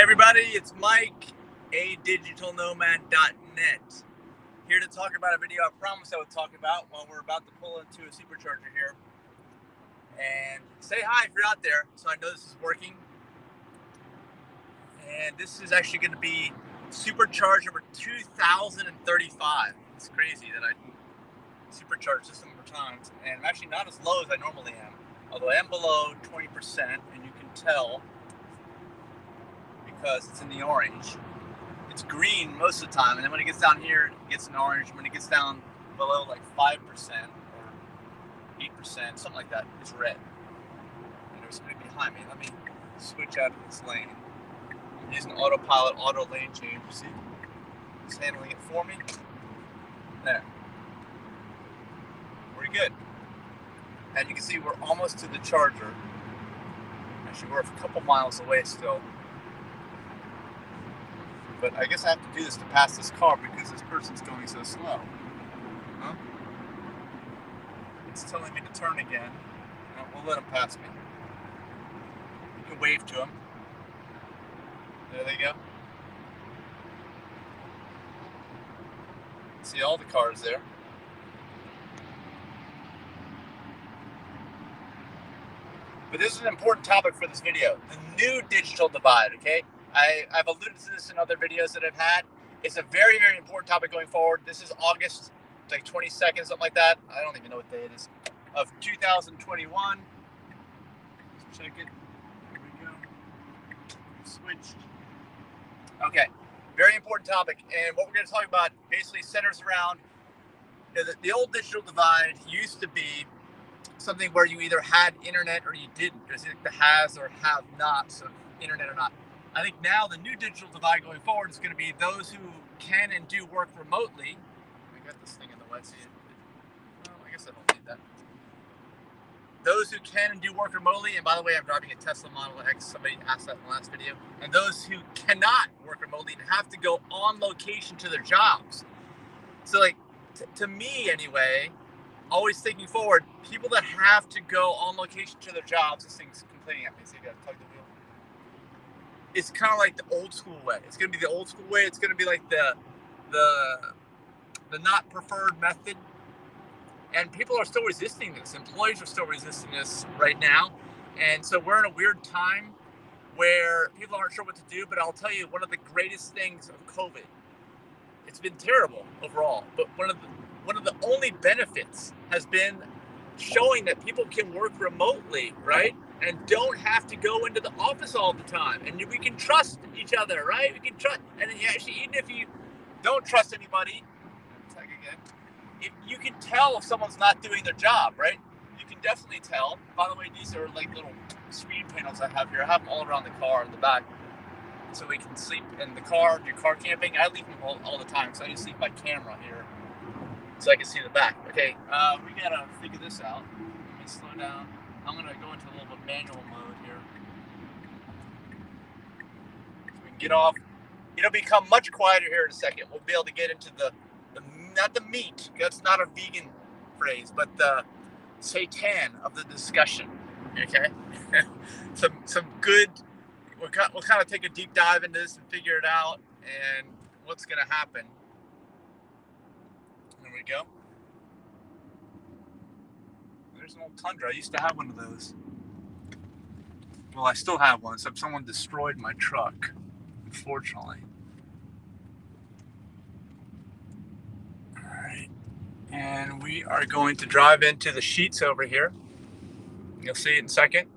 everybody, it's Mike, adigitalnomad.net, here to talk about a video I promised I would talk about while we're about to pull into a supercharger here. And say hi if you're out there, so I know this is working. And this is actually going to be supercharger number 2035. It's crazy that I supercharge this number of times, and I'm actually not as low as I normally am, although I am below 20%, and you can tell because it's in the orange. It's green most of the time, and then when it gets down here, it gets an orange. When it gets down below like 5% or 8%, something like that, it's red. And there's somebody behind me. Let me switch out of this lane. I'm using autopilot, auto lane change. You see, it's handling it for me. There. We're good. And you can see we're almost to the charger. Actually, we're a couple miles away still. But I guess I have to do this to pass this car because this person's going so slow. Huh? It's telling me to turn again. We'll let him pass me. You can wave to him. There they go. See all the cars there. But this is an important topic for this video. The new digital divide, okay? I've alluded to this in other videos that I've had. It's a very, very important topic going forward. This is August, like 22nd, something like that. I don't even know what day it is. Of 2021. Let's check it. Here we go. Switched. Okay. Very important topic. And what we're going to talk about basically centers around, the old digital divide used to be something where you either had internet or you didn't. There's like the has or have nots of internet or not. I think now the new digital divide going forward is going to be those who can and do work remotely. I got this thing in the wet seat. Well, I guess I don't need that. Those who can and do work remotely, and by the way, I'm driving a Tesla Model X. Somebody asked that in the last video. And those who cannot work remotely and have to go on location to their jobs. So like, to me anyway, always thinking forward, people that have to go on location to their jobs, this thing's complaining at me, so you gotta tug the wheel. It's kind of like the old school way. It's gonna be the old school way. It's gonna be like the not preferred method. And people are still resisting this. Employees are still resisting this right now. And so we're in a weird time where people aren't sure what to do, but I'll tell you, one of the greatest things of COVID, it's been terrible overall, but one of the only benefits has been showing that people can work remotely, right? And don't have to go into the office all the time. And we can trust each other, right? We can trust. And actually, even if you don't trust anybody, you can tell if someone's not doing their job, right? You can definitely tell. By the way, these are like little screen panels I have here. I have them all around the car in the back, so we can sleep in the car, do car camping. I leave them all the time, so I just leave my camera here so I can see the back. Okay, we gotta figure this out. Let me slow down. I'm gonna go into a little bit manual mode here. So we can get off. It'll become much quieter here in a second. We'll be able to get into the not the meat. That's not a vegan phrase, but the satan of the discussion. Okay, some good. We'll kind of take a deep dive into this and figure it out and what's gonna happen. There we go. There's an old Tundra. I used to have one of those. Well, I still have one, so someone destroyed my truck, unfortunately. All right. And we are going to drive into the sheets over here. You'll see it in a second.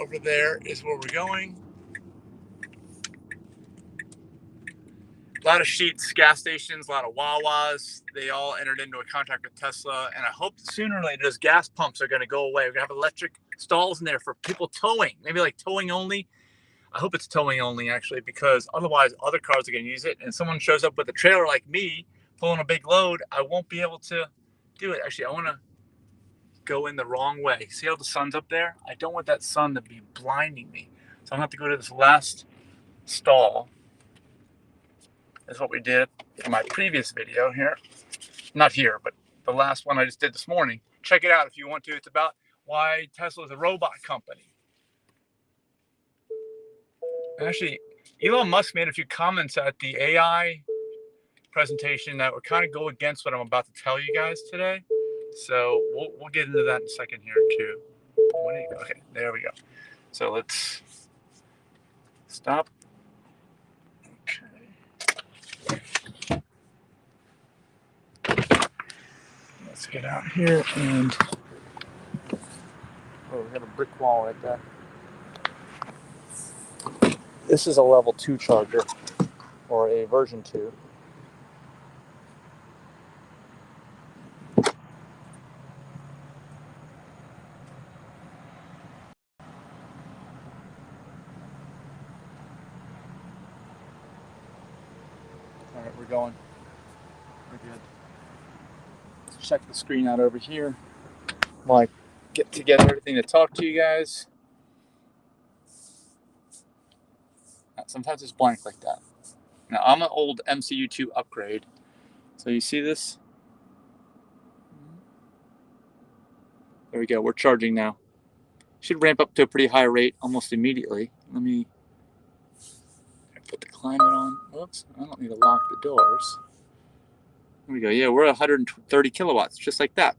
Over there is where we're going. A lot of sheets, gas stations, a lot of Wawas. They all entered into a contract with Tesla. And I hope sooner or later those gas pumps are going to go away. We're going to have electric stalls in there for people towing. Maybe like towing only. I hope it's towing only, actually, because otherwise other cars are going to use it. And someone shows up with a trailer like me, pulling a big load, I won't be able to do it. Actually, I want to go in the wrong way. See how the sun's up there? I don't want that sun to be blinding me. So I'm going to have to go to this last stall. Is what we did in my previous video here. Not here, but the last one I just did this morning. Check it out if you want to. It's about why Tesla is a robot company. Actually, Elon Musk made a few comments at the AI presentation that would kind of go against what I'm about to tell you guys today. So we'll get into that in a second here too. Okay, there we go. So let's stop. Okay. Let's get out here and we have a brick wall right there. This is a level 2 charger or a version 2. All right, we're going. We're good. Let's check the screen out over here while I get together everything to talk to you guys. Sometimes it's blank like that. Now, I'm an old MCU2 upgrade. So you see this? There we go. We're charging now. Should ramp up to a pretty high rate almost immediately. Let me put the climate on. Whoops, I don't need to lock the doors. There we go. Yeah, we're 130 kilowatts, just like that.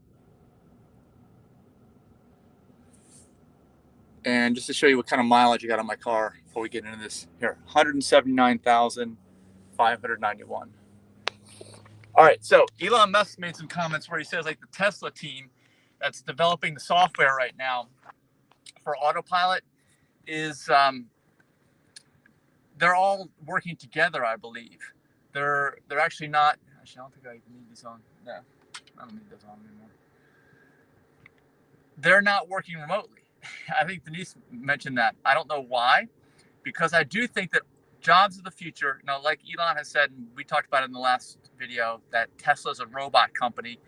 And just to show you what kind of mileage I got on my car before we get into this, here, 179,591. All right, so Elon Musk made some comments where he says like the Tesla team that's developing the software right now for autopilot is they're all working together, I believe. They're actually not. Actually, I don't think I need these on. No, I don't need those on anymore. They're not working remotely. I think Denise mentioned that. I don't know why, because I do think that jobs of the future, like Elon has said, and we talked about it in the last video, that Tesla's a robot company.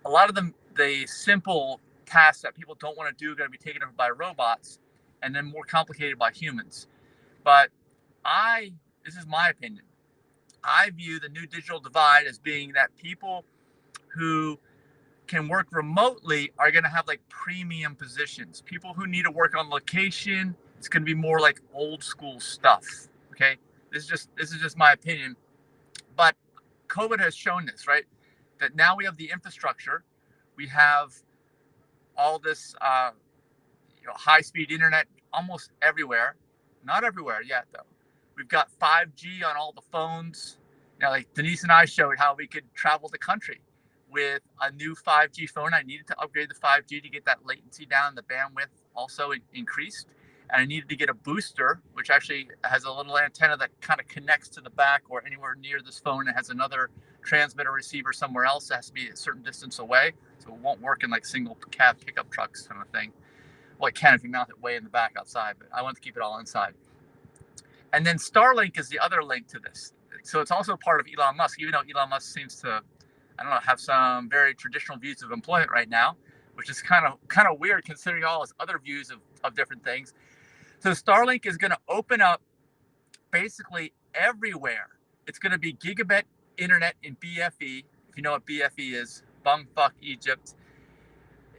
A lot of the simple tasks that people don't want to do are going to be taken over by robots, and then more complicated by humans. But this is my opinion, I view the new digital divide as being that people who can work remotely are going to have like premium positions. People who need to work on location, it's going to be more like old school stuff. Okay, this is just my opinion, but COVID has shown this, right? That now we have the infrastructure, we have all this high-speed internet almost everywhere. Not everywhere yet, though. We've got 5G on all the phones. Like Denise and I showed how we could travel the country with a new 5G phone. I needed to upgrade the 5G to get that latency down. The bandwidth also increased. And I needed to get a booster, which actually has a little antenna that kind of connects to the back or anywhere near this phone. It has another transmitter receiver somewhere else. It has to be a certain distance away. So it won't work in like single cab pickup trucks kind of thing. Well, it can if you mount it way in the back outside, but I want to keep it all inside. And then Starlink is the other link to this. So it's also part of Elon Musk, even though Elon Musk seems to, I don't know, have some very traditional views of employment right now, which is kind of weird considering all his other views of different things. So Starlink is going to open up basically everywhere. It's going to be gigabit internet in BFE. If you know what BFE is, bumfuck Egypt.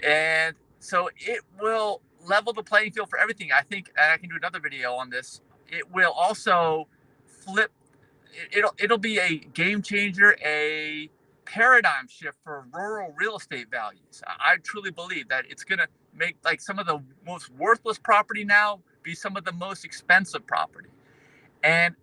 And so it will level the playing field for everything. I think, and I can do another video on this. It will also flip. It'll be a game changer, a paradigm shift for rural real estate values. I truly believe that it's going to make like some of the most worthless property now be some of the most expensive property. And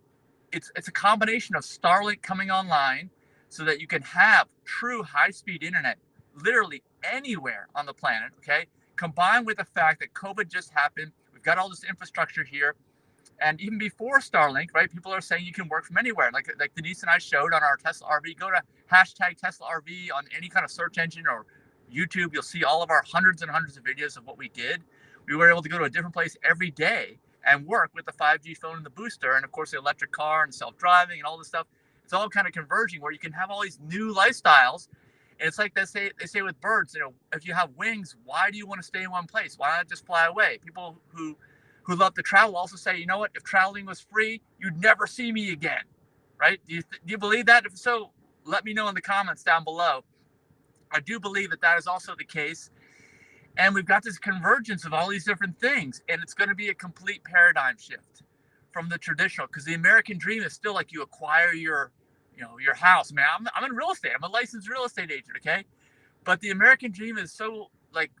it's a combination of Starlink coming online so that you can have true high-speed internet literally anywhere on the planet, okay? Combined with the fact that COVID just happened, we've got all this infrastructure here, and even before Starlink, right, people are saying you can work from anywhere. Like Denise and I showed on our Tesla RV. Go to hashtag Tesla RV on any kind of search engine or YouTube. You'll see all of our hundreds and hundreds of videos of what we did. We were able to go to a different place every day and work with the 5G phone and the booster, and of course the electric car and self-driving and all this stuff. It's all kind of converging where you can have all these new lifestyles. And it's like they say with birds, if you have wings, why do you want to stay in one place? Why not just fly away? People who love to travel also say, you know what, if traveling was free, you'd never see me again, right? Do you believe that? If so, let me know in the comments down below. I do believe that is also the case. And we've got this convergence of all these different things, and it's going to be a complete paradigm shift from the traditional, because the American dream is still like you acquire your house. Man, I'm in real estate. I'm a licensed real estate agent, okay? But the American dream is so like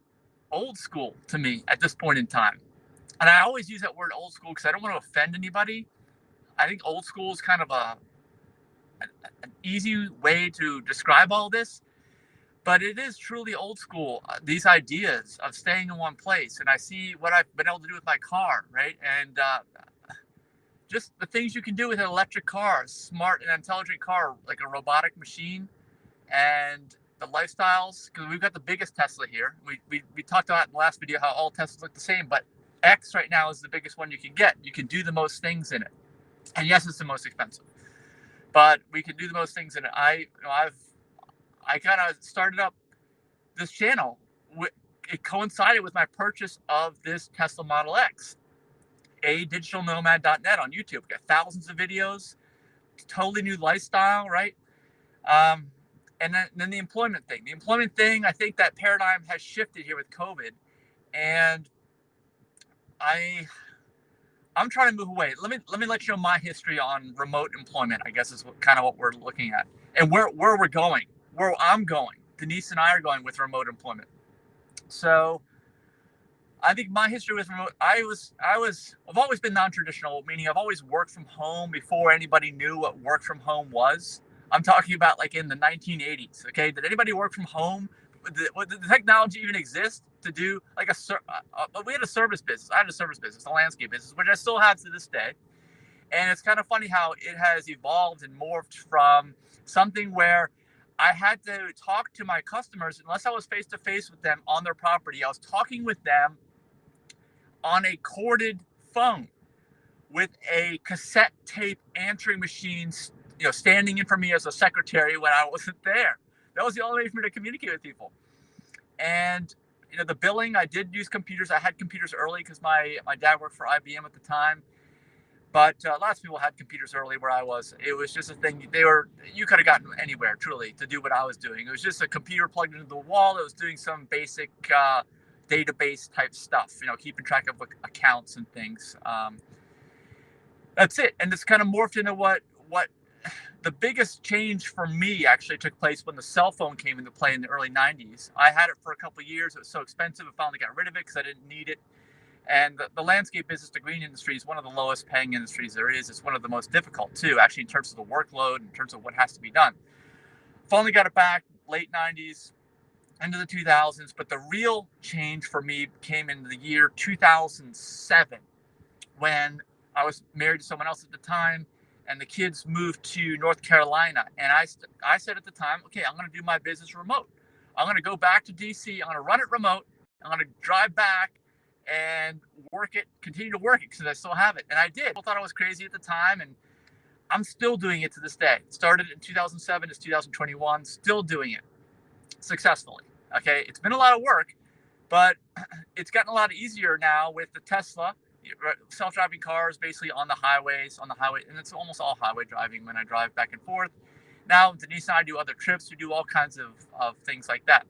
old school to me at this point in time. And I always use that word old school because I don't want to offend anybody. I think old school is kind of an easy way to describe all this, but it is truly old school. These ideas of staying in one place, and I see what I've been able to do with my car, right? And just the things you can do with an electric car, smart and intelligent car, like a robotic machine, and the lifestyles. Because we've got the biggest Tesla here. We talked about in the last video how all Teslas look the same, but X right now is the biggest one you can get. You can do the most things in it, and yes, it's the most expensive, but we can do the most things in it. I kind of started up this channel. It coincided with my purchase of this Tesla Model X, digitalnomad.net on YouTube. We got thousands of videos, totally new lifestyle, right? And then the employment thing. The employment thing, I think that paradigm has shifted here with COVID, and I'm trying to move away. Let me let you know my history on remote employment, I guess is what we're looking at, and where we're going, where I'm going. Denise and I are going with remote employment. So I think my history with remote, I've always been non-traditional, meaning I've always worked from home before anybody knew what work from home was. I'm talking about like in the 1980s. Okay, did anybody work from home? Did the technology even exist to do like we had a service business. I had a service business, a landscape business, which I still have to this day. And it's kind of funny how it has evolved and morphed from something where I had to talk to my customers unless I was face to face with them on their property. I was talking with them on a corded phone with a cassette tape answering machine, standing in for me as a secretary when I wasn't there. That was the only way for me to communicate with people. And the billing, I did use computers. I had computers early because my dad worked for IBM at the time. But lots of people had computers early where I was. It was just a thing. You could have gotten anywhere, truly, to do what I was doing. It was just a computer plugged into the wall that was doing some basic database type stuff, keeping track of accounts and things. That's it. And it's kind of morphed into what the biggest change for me actually took place when the cell phone came into play in the early 90s. I had it for a couple of years. It was so expensive. I finally got rid of it because I didn't need it. And the landscape business, the green industry, is one of the lowest paying industries there is. It's one of the most difficult too, actually, in terms of the workload, in terms of what has to be done. Finally got it back, late 90s, into the 2000s. But the real change for me came in the year 2007 when I was married to someone else at the time, and the kids moved to North Carolina. And I said at the time, okay, I'm going to do my business remote. I'm going to go back to DC. I'm going to run it remote. I'm going to drive back and continue to work it because I still have it. And I did. People thought I was crazy at the time, and I'm still doing it to this day. Started in 2007, it's 2021, still doing it successfully. Okay, it's been a lot of work, but it's gotten a lot easier now with the Tesla, self-driving cars basically on the highway, and it's almost all highway driving when I drive back and forth. Now, Denise and I do other trips, we do all kinds of things like that.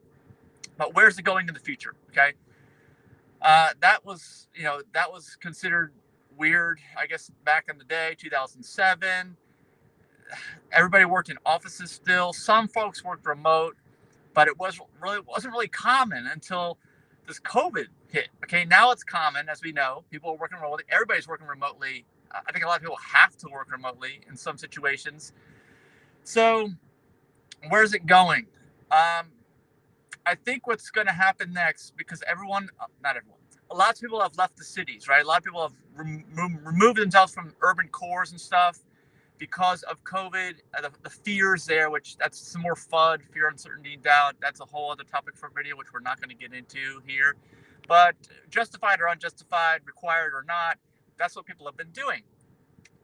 But where's it going in the future? Okay. That was considered weird, I guess, back in the day, 2007. Everybody worked in offices still. Some folks worked remote, but it wasn't really common until this COVID hit. Okay, now it's common, as we know. People are working remotely. Everybody's working remotely. I think a lot of people have to work remotely in some situations. So, where's it going? I think what's going to happen next, because not everyone, a lot of people have left the cities, right? A lot of people have removed themselves from urban cores and stuff because of COVID, the fears there, which that's some more FUD, fear, uncertainty, doubt. That's a whole other topic for a video, which we're not going to get into here. But justified or unjustified, required or not, that's what people have been doing.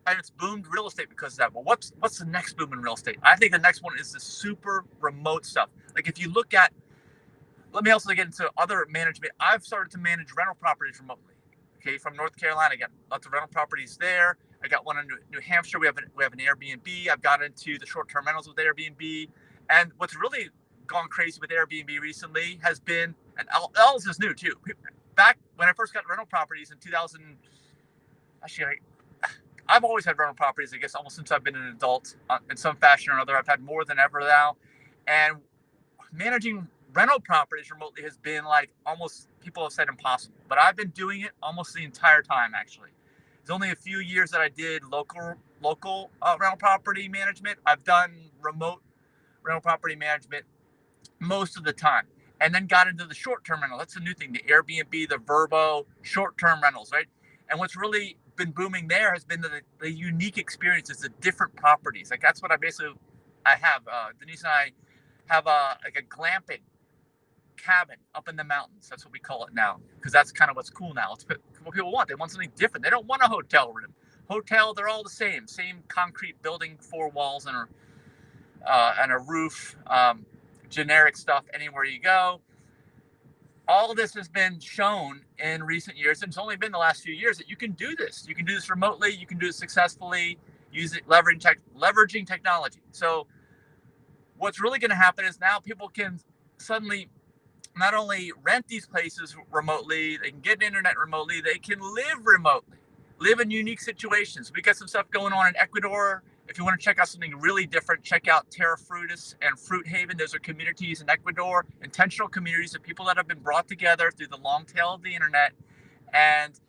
And it's boomed real estate because of that. Well, what's the next boom in real estate? I think the next one is the super remote stuff. Like if you look at, let me also get into other management. I've started to manage rental properties remotely. Okay, from North Carolina, I got lots of rental properties there. I got one in New Hampshire. We have an Airbnb. I've got into the short-term rentals with Airbnb. And what's really gone crazy with Airbnb recently has been, and all this is new too. Back when I first got rental properties in 2000, actually I've always had rental properties, I guess, almost since I've been an adult in some fashion or another. I've had more than ever now. And managing rental properties remotely has been like almost, people have said, impossible. But I've been doing it almost the entire time, actually. There's only a few years that I did local rental property management. I've done remote rental property management most of the time, and then got into the short-term rental. That's the new thing, the Airbnb, the Verbo, short-term rentals, right? And what's really been booming there has been the unique experiences, the different properties. Like that's what I have. Denise and I have like a glamping cabin up in the mountains. That's what we call it now, because that's kind of what's cool now. It's what people want. They want something different. They don't want a hotel room. Hotel, they're all the same concrete building, four walls and a roof, generic stuff anywhere you go. All of this has been shown in recent years, and it's only been the last few years that you can do this. You can do this remotely. You can do it successfully, leveraging technology. So what's really going to happen is now people can suddenly not only rent these places remotely, they can get internet remotely, they can live remotely, live in unique situations. We got some stuff going on in Ecuador. If you want to check out something really different, check out Terra Fruitus and Fruit Haven. Those are communities in Ecuador, intentional communities of people that have been brought together through the long tail of the internet and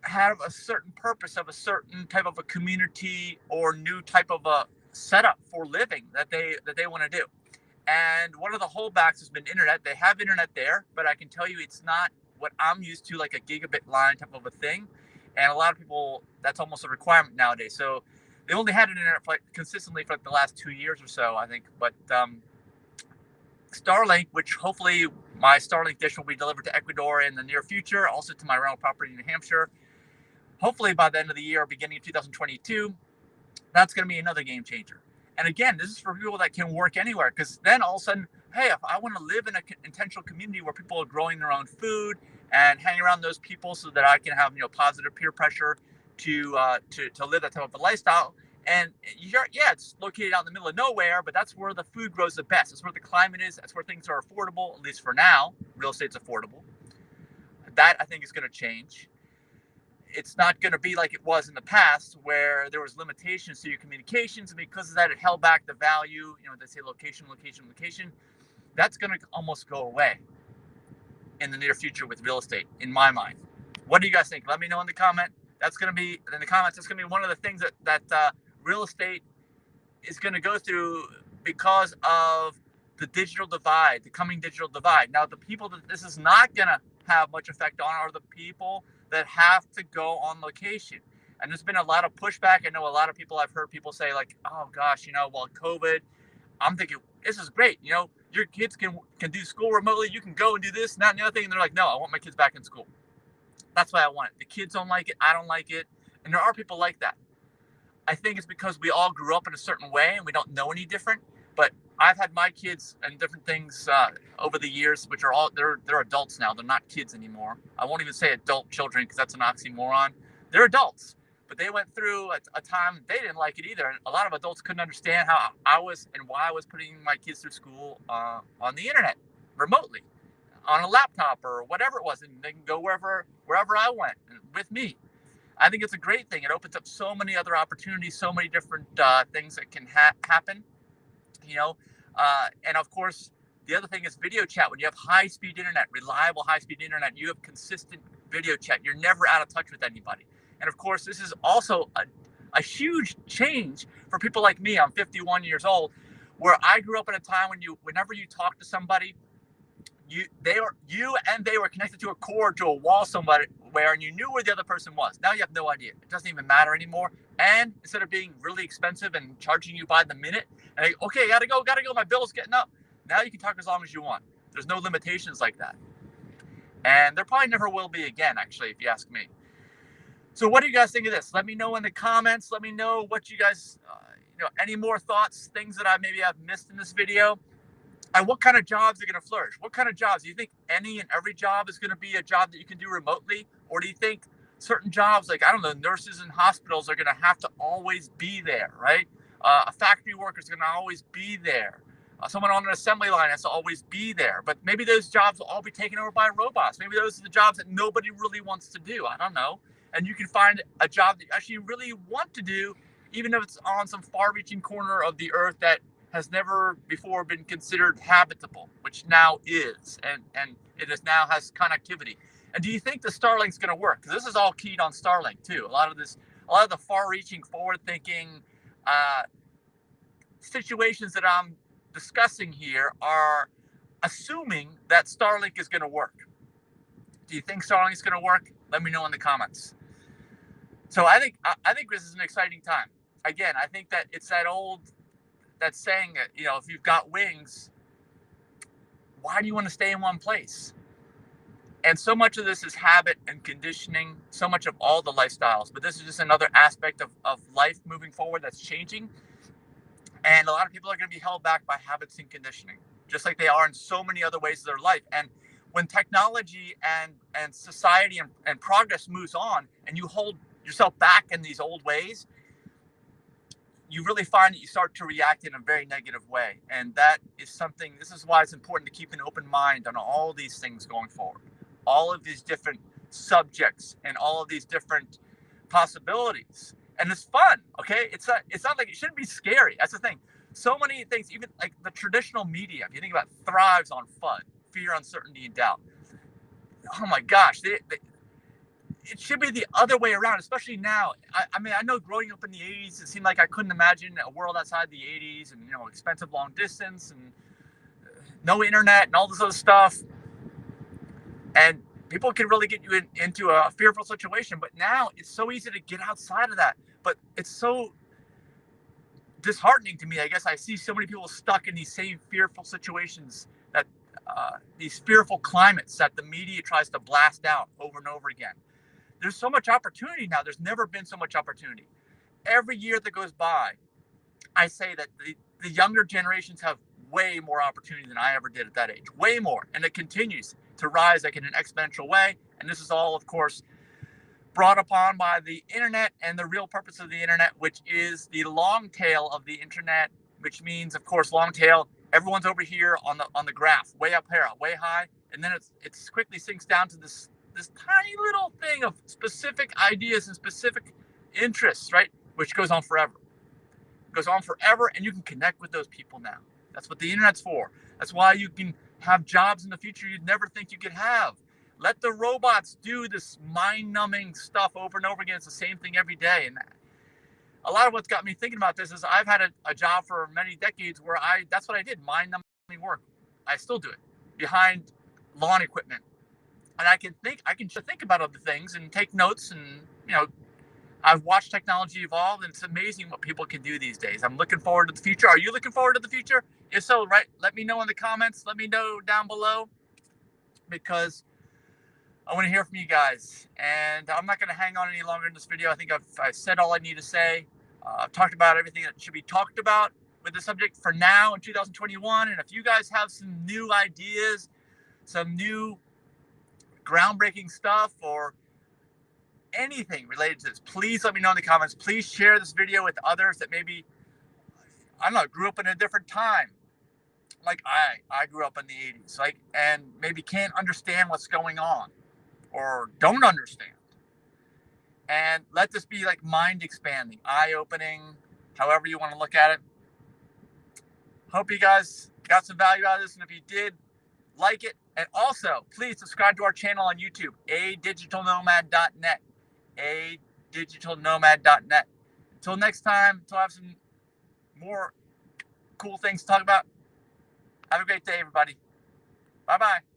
have a certain purpose of a certain type of a community or new type of a setup for living that they want to do. And one of the holdbacks has been internet. They have internet there, but I can tell you it's not what I'm used to, like a gigabit line type of a thing. And a lot of people, that's almost a requirement nowadays. So they only had internet consistently for like the last 2 years or so, I think. But Starlink, which hopefully my Starlink dish will be delivered to Ecuador in the near future, also to my rental property in New Hampshire, hopefully by the end of the year, beginning of 2022, that's going to be another game changer. And again, this is for people that can work anywhere, because then all of a sudden, hey, if I want to live in an intentional community where people are growing their own food and hang around those people so that I can have, positive peer pressure to live that type of a lifestyle. And it's located out in the middle of nowhere, but that's where the food grows the best. That's where the climate is. That's where things are affordable, at least for now. Real estate's affordable. That, I think, is going to change. It's not going to be like it was in the past where there was limitations to your communications, and because of that, it held back the value. They say location. That's going to almost go away in the near future with real estate, in my mind. What do you guys think? Let me know in the comment. That's going to be in the comments. That's going to be one of the things that real estate is going to go through because of the digital divide, the coming digital divide. Now, the people that this is not going to have much effect on are the people that have to go on location. And there's been a lot of pushback. I know a lot of people, I've heard people say like, oh gosh, well, COVID, I'm thinking this is great. Your kids can do school remotely. You can go and do this, and that, and the other thing. And they're like, no, I want my kids back in school. That's why I want it. The kids don't like it. I don't like it. And there are people like that. I think it's because we all grew up in a certain way and we don't know any different. But I've had my kids and different things over the years, which are all, they're adults now. They're not kids anymore. I won't even say adult children because that's an oxymoron. They're adults, but they went through a time they didn't like it either. And a lot of adults couldn't understand how I was and why I was putting my kids through school on the internet, remotely, on a laptop or whatever it was. And they can go wherever I went with me. I think it's a great thing. It opens up so many other opportunities, so many different things that can happen. And of course, the other thing is video chat. When you have high-speed internet, reliable high-speed internet, you have consistent video chat. You're never out of touch with anybody. And of course, this is also a huge change for people like me. I'm 51 years old, where I grew up in a time whenever you talk to somebody, they were connected to a cord, to a wall somewhere, and you knew where the other person was. Now you have no idea. It doesn't even matter anymore. And instead of being really expensive and charging you by the minute, and okay, gotta go, my bill's getting up. Now you can talk as long as you want. There's no limitations like that. And there probably never will be again, actually, if you ask me. So what do you guys think of this? Let me know in the comments. Let me know what you guys, any more thoughts, things that I maybe have missed in this video. And what kind of jobs are going to flourish? What kind of jobs? Do you think any and every job is going to be a job that you can do remotely? Or do you think certain jobs, like, I don't know, nurses in hospitals are going to have to always be there, right? A factory worker is going to always be there. Someone on an assembly line has to always be there. But maybe those jobs will all be taken over by robots. Maybe those are the jobs that nobody really wants to do. I don't know. and you can find a job that you actually really want to do, even if it's on some far-reaching corner of the earth that has never before been considered habitable, which now is, and it is now has connectivity. And do you think the Starlink's going to work? Because this is all keyed on Starlink too. A lot of the far-reaching, forward-thinking situations that I'm discussing here are assuming that Starlink is going to work. Do you think Starlink is going to work? Let me know in the comments. So I think this is an exciting time. Again, I think that it's that saying that, if you've got wings, why do you want to stay in one place? And so much of this is habit and conditioning, so much of all the lifestyles. But this is just another aspect of life moving forward that's changing. And a lot of people are going to be held back by habits and conditioning, just like they are in so many other ways of their life. And when technology and society and progress moves on, and you hold yourself back in these old ways, you really find that you start to react in a very negative way. And this is why it's important to keep an open mind on all these things going forward, all of these different subjects and all of these different possibilities. And it's fun, okay? It's not like it shouldn't be scary. That's the thing. So many things, even like the traditional media, if you think about it, thrives on fun, fear, uncertainty, and doubt. Oh my gosh, it should be the other way around, especially now. I mean, I know growing up in the 80s, it seemed like I couldn't imagine a world outside the 80s and, expensive long distance and no internet and all this other stuff. And people can really get you into a fearful situation. But now it's so easy to get outside of that. But it's so disheartening to me. I guess I see so many people stuck in these same fearful situations, that these fearful climates that the media tries to blast out over and over again. There's so much opportunity now. There's never been so much opportunity. Every year that goes by, I say that the younger generations have way more opportunity than I ever did at that age. Way more. And it continues to rise like in an exponential way. And this is all, of course, brought upon by the internet and the real purpose of the internet, which is the long tail of the internet, which means, of course, long tail. Everyone's over here on the graph, way up here, way high. And then it quickly sinks down to this tiny little thing of specific ideas and specific interests, right? Which goes on forever. It goes on forever, and you can connect with those people now. That's what the internet's for. That's why you can have jobs in the future you'd never think you could have. Let the robots do this mind-numbing stuff over and over again. It's the same thing every day. And a lot of what's got me thinking about this is I've had a job for many decades where that's what I did, mind-numbing work. I still do it behind lawn equipment. And I can think about other things and take notes, and I've watched technology evolve, and it's amazing what people can do these days. I'm looking forward to the future. Are you looking forward to the future? If so, right, let me know in the comments. Let me know down below, because I want to hear from you guys. And I'm not going to hang on any longer in this video. I think I've said all I need to say. I've talked about everything that should be talked about with the subject for now in 2021. And if you guys have some new ideas, some new groundbreaking stuff, or anything related to this, please let me know in the comments. Please share this video with others that maybe, I don't know, grew up in a different time. Like I grew up in the 80s, and maybe can't understand what's going on or don't understand. And let this be like mind expanding, eye opening, however you want to look at it. Hope you guys got some value out of this. And if you did, like it. And also, please subscribe to our channel on YouTube, adigitalnomad.net, adigitalnomad.net. Until next time, until I have some more cool things to talk about, have a great day, everybody. Bye-bye.